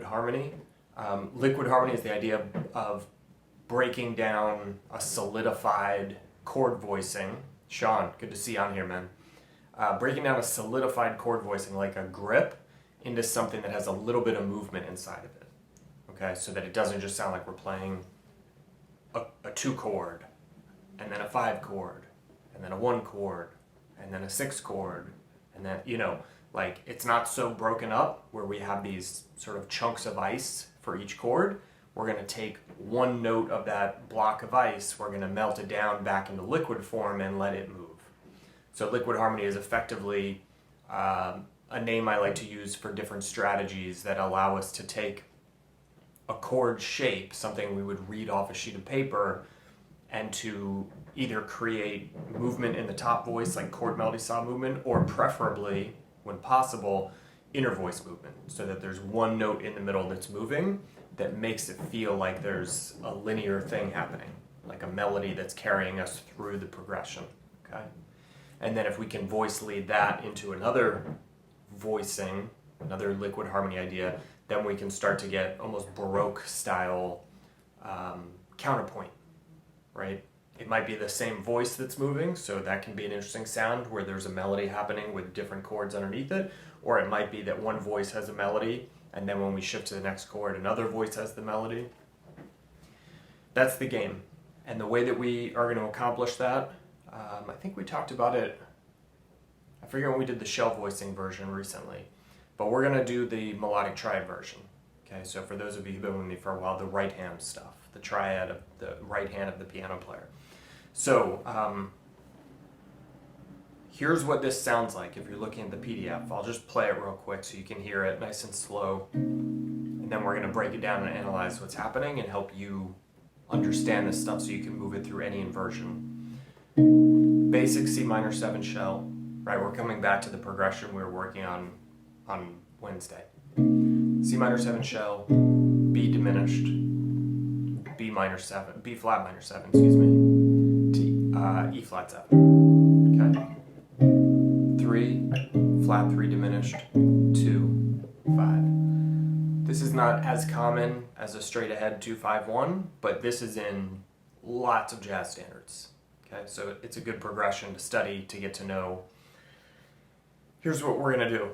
harmony. Liquid harmony is the idea of breaking down a solidified chord voicing. Sean, good to see you on here, man. Breaking down a solidified chord voicing like a grip into something that has a little bit of movement inside of it. Okay, so that it doesn't just sound like we're playing a 2 chord, and then a 5 chord, and then a 1 chord, and then a 6 chord, and then, you know, like it's not so broken up where we have these sort of chunks of ice for each chord. We're going to take one note of that block of ice, we're going to melt it down back into liquid form and let it move. So liquid harmony is effectively a name I like to use for different strategies that allow us to take a chord shape, something we would read off a sheet of paper, and to either create movement in the top voice, like chord melody saw movement, or preferably, when possible, inner voice movement, so that there's one note in the middle that's moving that makes it feel like there's a linear thing happening, like a melody that's carrying us through the progression, okay? And then if we can voice lead that into another voicing, another liquid harmony idea, then we can start to get almost Baroque style counterpoint, right? It might be the same voice that's moving, so that can be an interesting sound where there's a melody happening with different chords underneath it, or it might be that one voice has a melody, and then when we shift to the next chord, another voice has the melody. That's the game. And the way that we are going to accomplish that, I think we talked about it, I forget when we did the shell voicing version recently, but we're going to do the melodic triad version. Okay, so for those of you who've been with me for a while, the right hand stuff, the triad of the right hand of the piano player. So here's what this sounds like if you're looking at the PDF. I'll just play it real quick so you can hear it nice and slow, and then we're going to break it down and analyze what's happening and help you understand this stuff so you can move it through any inversion. Basic C minor 7 shell, right? We're coming back to the progression we were working on Wednesday. C minor 7 shell, B diminished, B flat minor 7, excuse me, E flat 7, okay? 3, flat 3 diminished, 2, 5. This is not as common as a straight ahead 2-5-1, but this is in lots of jazz standards, okay? So it's a good progression to study, to get to know. Here's what we're gonna do.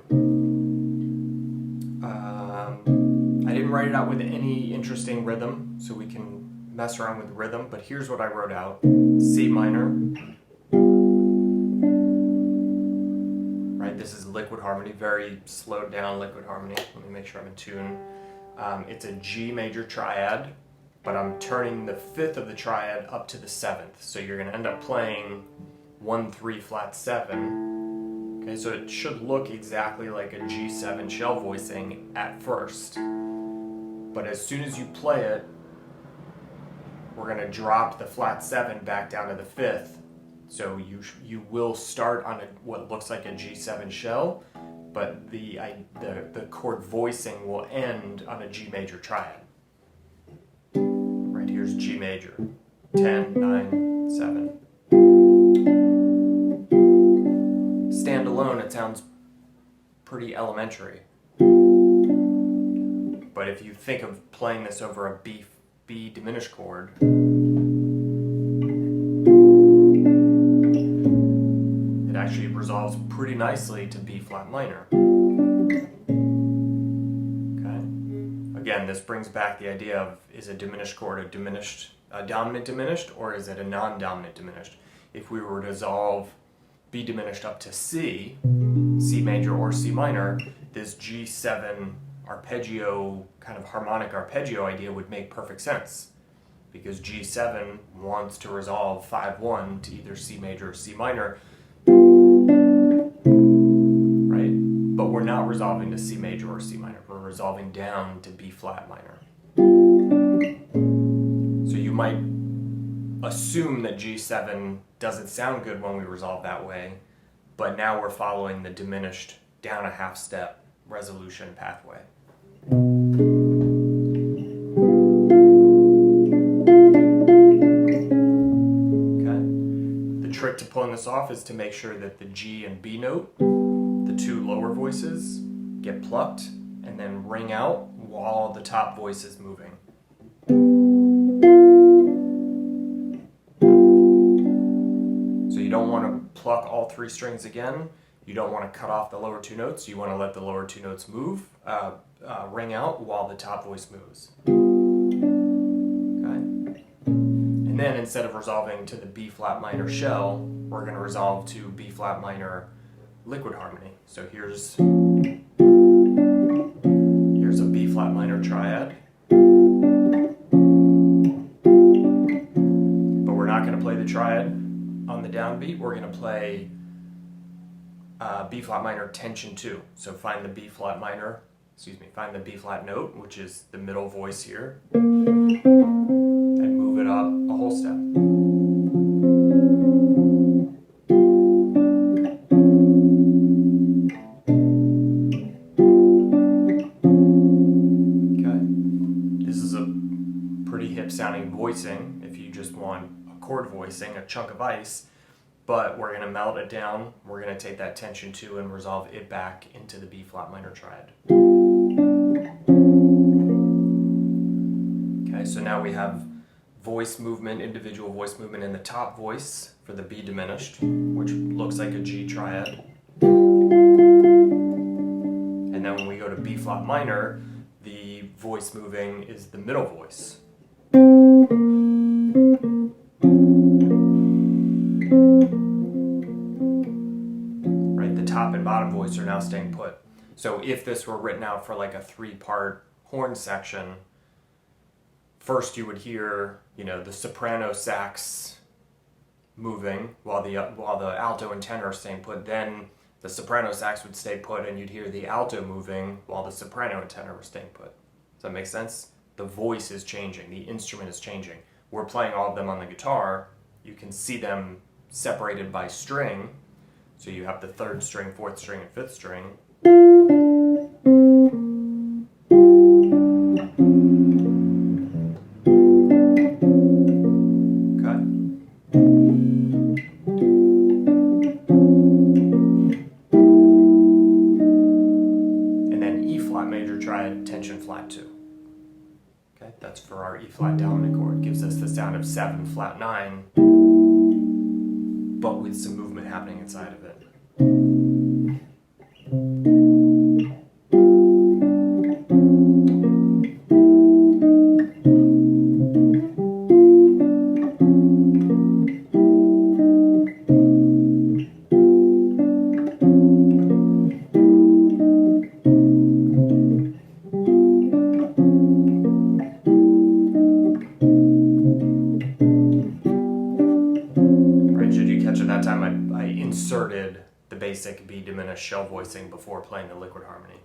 I didn't write it out with any interesting rhythm, so we can mess around with rhythm, but here's what I wrote out. C minor, right? This is liquid harmony, very slowed down liquid harmony. Let me make sure I'm in tune. It's a G major triad, but I'm turning the 5th of the triad up to the 7th. So you're gonna end up playing 1, 3, flat 7. Okay, so it should look exactly like a G7 shell voicing at first. But as soon as you play it, we're going to drop the flat 7 back down to the 5th. So you will start on what looks like a G7 shell, but the chord voicing will end on a G major triad. Right, here's G major. 10, 9, 7. Stand alone, it sounds pretty elementary. But if you think of playing this over a B diminished chord, it actually resolves pretty nicely to B flat minor. Okay. Again, this brings back the idea of, is a diminished chord a dominant diminished, or is it a non-dominant diminished? If we were to resolve B diminished up to C, C major or C minor, this G7 arpeggio, kind of harmonic arpeggio idea would make perfect sense, because G7 wants to resolve 5-1 to either C major or C minor, right? But we're not resolving to C major or C minor, we're resolving down to B flat minor. So you might assume that G7 doesn't sound good when we resolve that way, but now we're following the diminished down a half step resolution pathway. Okay. The trick to pulling this off is to make sure that the G and B note, the two lower voices, get plucked and then ring out while while the top voice is moving. So you don't want to pluck all three strings again. You don't want to cut off the lower two notes. You want to let the lower two notes move, ring out while the top voice moves. Okay? And then instead of resolving to the B flat minor shell, we're going to resolve to B flat minor liquid harmony. So here's a B flat minor triad. But we're not going to play the triad on the downbeat. We're going to play B flat minor tension 2. So find the B flat minor, find the B flat note, which is the middle voice here, and move it up a whole step. Sounding voicing if you just want a chord voicing, a chunk of ice, but we're going to melt it down. We're going to take that tension 2 and resolve it back into the B flat minor triad. Okay, so now we have voice movement, individual voice movement in the top voice for the B diminished, which looks like a G triad. And then when we go to B flat minor, the voice moving is the middle voice. Right, the top and bottom voice are now staying put. So if this were written out for like a 3-part horn section, first you would hear, the soprano sax moving while the alto and tenor are staying put. Then the soprano sax would stay put, and you'd hear the alto moving while the soprano and tenor were staying put. Does that make sense? The voice is changing, the instrument is changing. We're playing all of them on the guitar. You can see them separated by string. So you have the 3rd string, 4th string, and 5th string. Okay. And then E flat major triad, tension flat 2. That's for our E flat dominant chord. Gives us the sound of 7 flat 9, but with some movement happening inside of it. I inserted the basic B diminished shell voicing before playing the liquid harmony.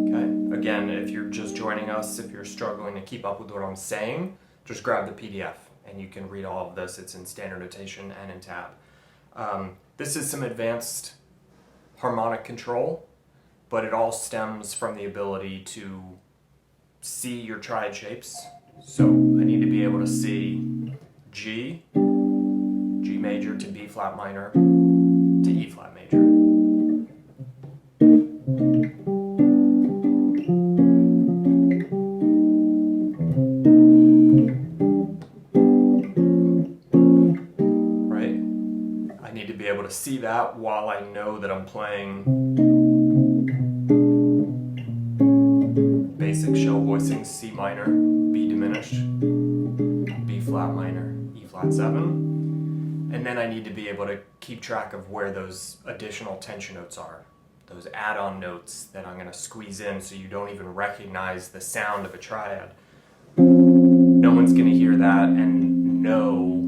Okay, again, if you're just joining us, if you're struggling to keep up with what I'm saying, just grab the PDF and you can read all of this. It's in standard notation and in tab. This is some advanced harmonic control, but it all stems from the ability to see your triad shapes. So I need to be able to see G, G major to B flat minor to E flat major. Right? I need to be able to see that while I know that I'm playing basic shell voicing, C minor, B diminished, B flat minor, E flat 7. And then I need to be able to keep track of where those additional tension notes are, those add-on notes that I'm going to squeeze in so you don't even recognize the sound of a triad. No one's going to hear that and know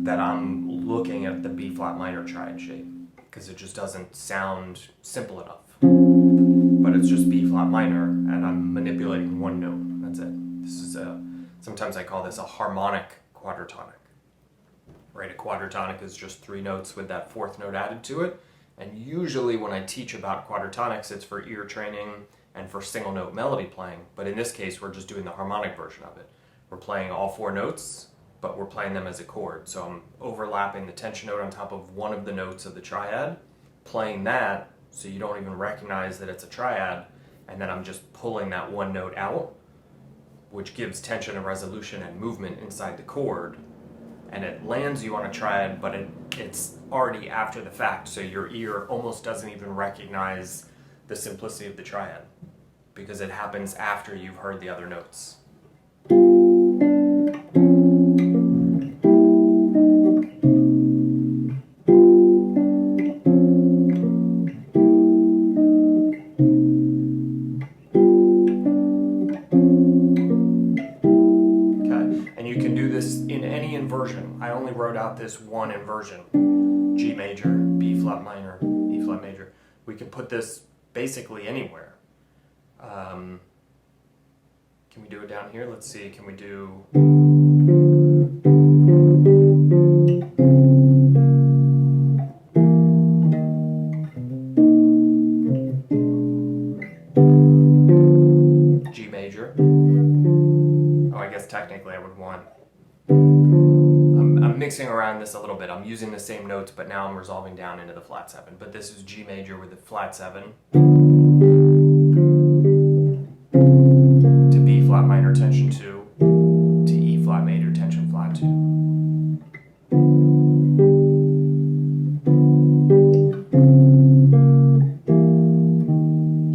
that I'm looking at the B flat minor triad shape, because it just doesn't sound simple enough. But it's just B flat minor, and I'm manipulating one note. That's it. This is sometimes I call this a harmonic quadratonic. Right, a quadratonic is just 3 notes with that 4th note added to it. And usually when I teach about quadratonics, it's for ear training and for single note melody playing. But in this case, we're just doing the harmonic version of it. We're playing all 4 notes but we're playing them as a chord. So I'm overlapping the tension note on top of one of the notes of the triad, playing that so you don't even recognize that it's a triad, and then I'm just pulling that one note out, which gives tension and resolution and movement inside the chord, and it lands you on a triad, but it's already after the fact, so your ear almost doesn't even recognize the simplicity of the triad because it happens after you've heard the other notes. In any inversion. I only wrote out this one inversion. G major, B flat minor, E flat major. We can put this basically anywhere. Can we do it down here? Let's see, can we do... G major. Oh, I guess technically I would want... I'm mixing around this a little bit. I'm using the same notes, but now I'm resolving down into the flat 7. But this is G major with the flat 7 to B flat minor tension 2 to E flat major tension flat 2.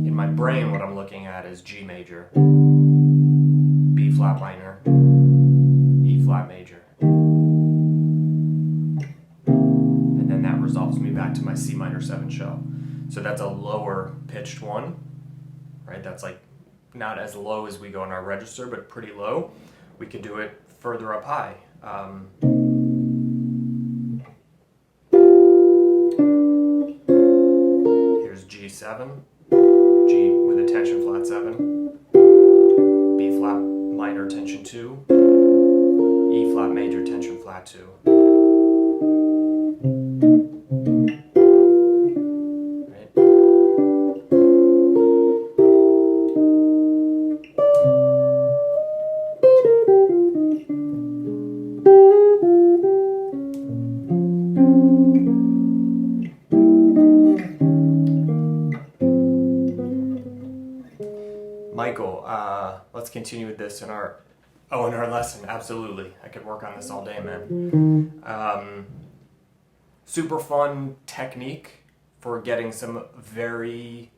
In my brain, what I'm looking at is G major, B flat minor, E flat major. And then that resolves me back to my C minor 7 shell. So that's a lower pitched one, right? That's like not as low as we go in our register, but pretty low. We could do it further up high. Here's G7, G with a tension flat 7, B flat minor tension 2, E flat major tension flat 2. Right? Michael, let's continue with this in our lesson. Absolutely. I could work on this all day, man. Super fun technique for getting some very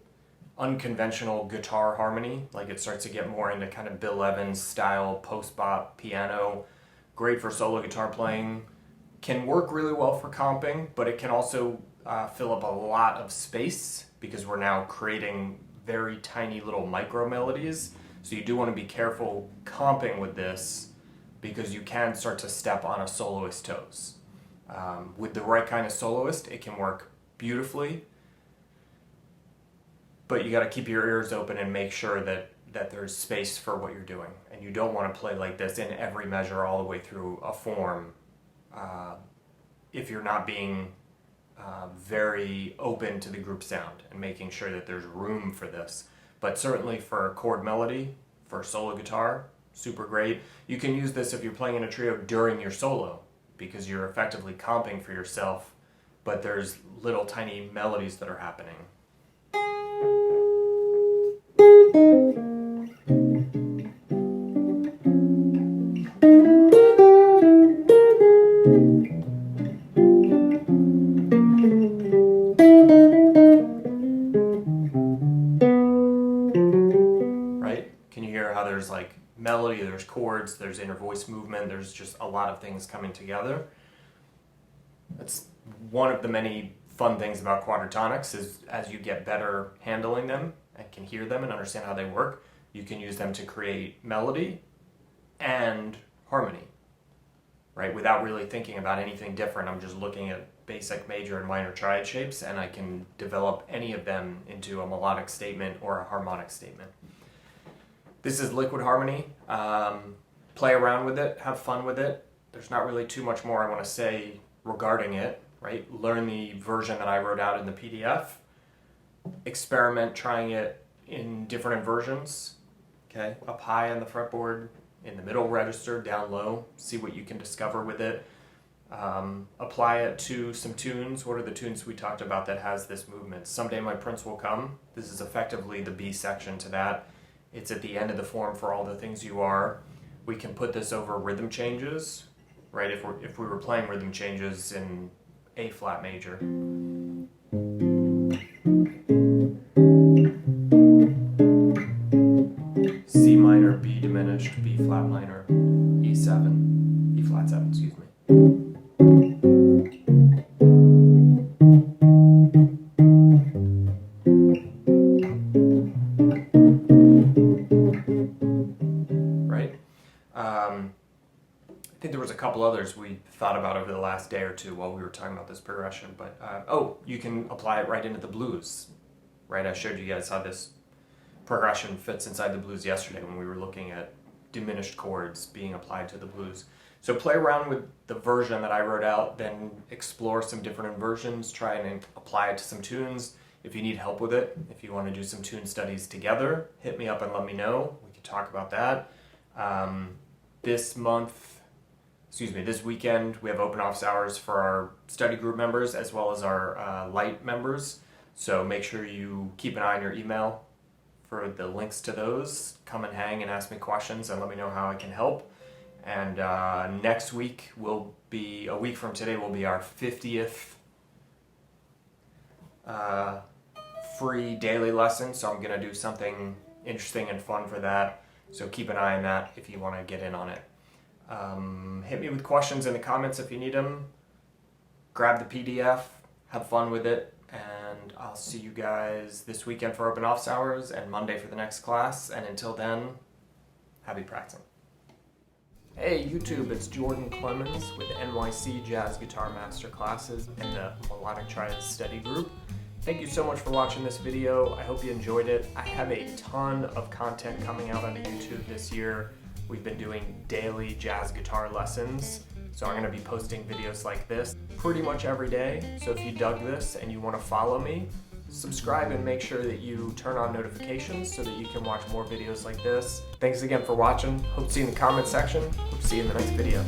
unconventional guitar harmony. Like it starts to get more into kind of Bill Evans style post-bop piano. Great for solo guitar playing. Can work really well for comping, but it can also fill up a lot of space because we're now creating very tiny little micro melodies. So you do want to be careful comping with this because you can start to step on a soloist's toes. With the right kind of soloist, it can work beautifully, but you got to keep your ears open and make sure that there's space for what you're doing. And you don't want to play like this in every measure all the way through a form if you're not being very open to the group sound and making sure that there's room for this. But certainly for chord melody, for solo guitar, super great. You can use this if you're playing in a trio during your solo because you're effectively comping for yourself, but there's little tiny melodies that are happening. There's like melody, there's chords, there's inner voice movement, there's just a lot of things coming together. That's one of the many fun things about quadratonics is as you get better handling them and can hear them and understand how they work, you can use them to create melody and harmony, right? Without really thinking about anything different. I'm just looking at basic major and minor triad shapes and I can develop any of them into a melodic statement or a harmonic statement. This is liquid harmony. Play around with it, have fun with it. There's not really too much more I want to say regarding it, right? Learn the version that I wrote out in the PDF. Experiment trying it in different inversions, okay? Up high on the fretboard, in the middle register, down low, see what you can discover with it. Apply it to some tunes. What are the tunes we talked about that has this movement? Someday My Prince Will Come. This is effectively the B section to that. It's at the end of the form for all the things you are. We can put this over rhythm changes, right? If we were playing rhythm changes in A flat major. C minor, B diminished, B flat minor, E7, E flat 7, excuse me. Right? I think there was a couple others we thought about over the last day or two while we were talking about this progression, but you can apply it right into the blues, right? I showed you guys how this progression fits inside the blues yesterday when we were looking at diminished chords being applied to the blues. So play around with the version that I wrote out, then explore some different inversions, try and apply it to some tunes. If you need help with it, if you want to do some tune studies together, hit me up and let me know. We can talk about that. This weekend, we have open office hours for our study group members as well as our light members. So make sure you keep an eye on your email for the links to those. Come and hang and ask me questions and let me know how I can help. And next week will be, a week from today, will be our 50th free daily lesson. So I'm going to do something interesting and fun for that. So keep an eye on that if you want to get in on it. Hit me with questions in the comments if you need them. Grab the PDF, have fun with it, and I'll see you guys this weekend for open office hours and Monday for the next class. And until then, happy practicing. Hey YouTube, it's Jordan Clemens with NYC Jazz Guitar Master Classes and the Melodic Triads study group. Thank you so much for watching this video. I hope you enjoyed it. I have a ton of content coming out on YouTube this year. We've been doing daily jazz guitar lessons, so I'm going to be posting videos like this pretty much every day. So if you dug this and you want to follow me, subscribe and make sure that you turn on notifications so that you can watch more videos like this. Thanks again for watching. Hope to see you in the comment section. Hope to see you in the next video.